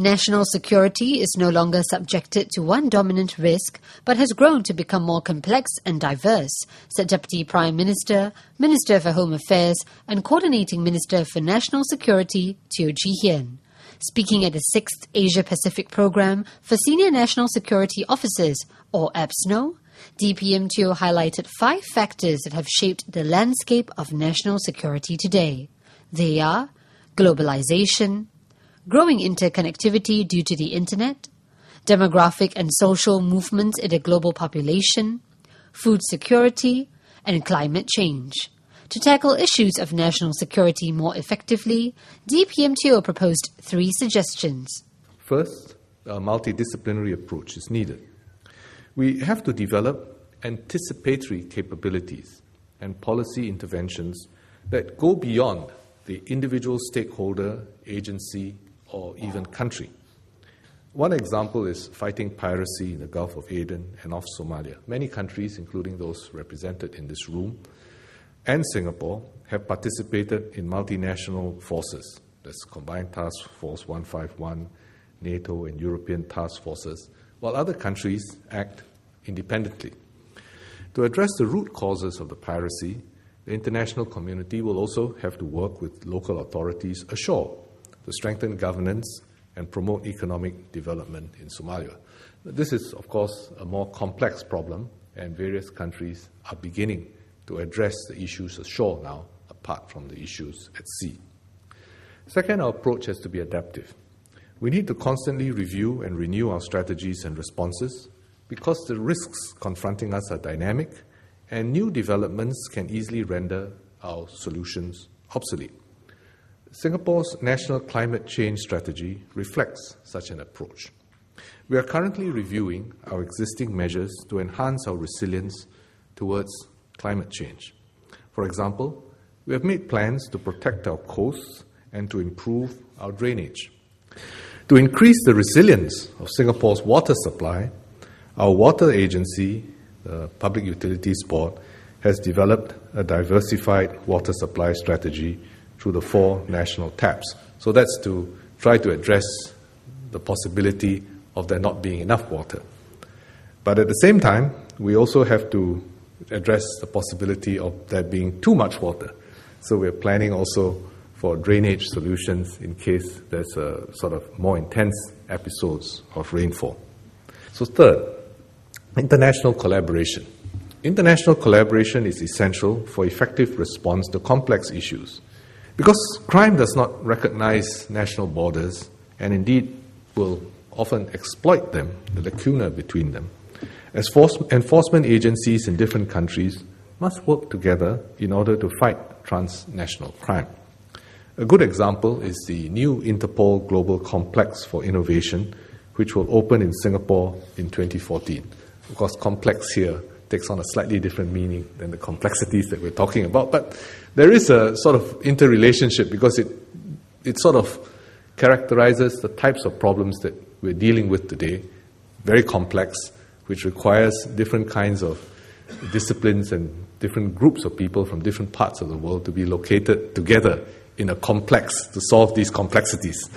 National security is no longer subjected to one dominant risk, but has grown to become more complex and diverse, said Deputy Prime Minister, Minister for Home Affairs and Coordinating Minister for National Security, Teo Hean. Speaking at the 6th Asia-Pacific Programme for Senior National Security Officers, or APSNO, DPM Teo highlighted 5 factors that have shaped the landscape of national security today. They are globalization, growing interconnectivity due to the internet, demographic and social movements in the global population, food security, and climate change. To tackle issues of national security more effectively, DPM Teo proposed 3 suggestions. First, a multidisciplinary approach is needed. We have to develop anticipatory capabilities and policy interventions that go beyond the individual stakeholder, agency, or even country. One example is fighting piracy in the Gulf of Aden and off Somalia. Many countries, including those represented in this room, and Singapore, have participated in multinational forces. That's Combined Task Force 151, NATO and European task forces, while other countries act independently. To address the root causes of the piracy, the international community will also have to work with local authorities ashore to strengthen governance and promote economic development in Somalia. This is, of course, a more complex problem, and various countries are beginning to address the issues ashore now, apart from the issues at sea. Second, our approach has to be adaptive. We need to constantly review and renew our strategies and responses because the risks confronting us are dynamic and new developments can easily render our solutions obsolete. Singapore's National Climate Change Strategy reflects such an approach. We are currently reviewing our existing measures to enhance our resilience towards climate change. For example, we have made plans to protect our coasts and to improve our drainage. To increase the resilience of Singapore's water supply, our water agency, the Public Utilities Board, has developed a diversified water supply strategy through the 4 national taps. So that's to try to address the possibility of there not being enough water. But at the same time, we also have to address the possibility of there being too much water. So we're planning also for drainage solutions in case there's a sort of more intense episodes of rainfall. So third, international collaboration. International collaboration is essential for effective response to complex issues because crime does not recognize national borders and indeed will often exploit them, the lacuna between them. As enforcement agencies in different countries must work together in order to fight transnational crime. A good example is the new Interpol Global Complex for Innovation, which will open in Singapore in 2014. Of course, complex here takes on a slightly different meaning than the complexities that we're talking about, but there is a sort of interrelationship because it sort of characterizes the types of problems that we're dealing with today, very complex, which requires different kinds of disciplines and different groups of people from different parts of the world to be located together in a complex to solve these complexities.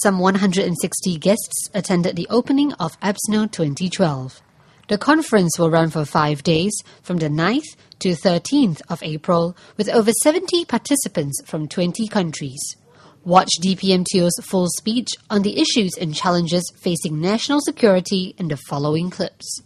Some 160 guests attended the opening of APSNO 2012. The conference will run for 5 days from the 9th to 13th of April with over 70 participants from 20 countries. Watch DPM Teo's full speech on the issues and challenges facing national security in the following clips.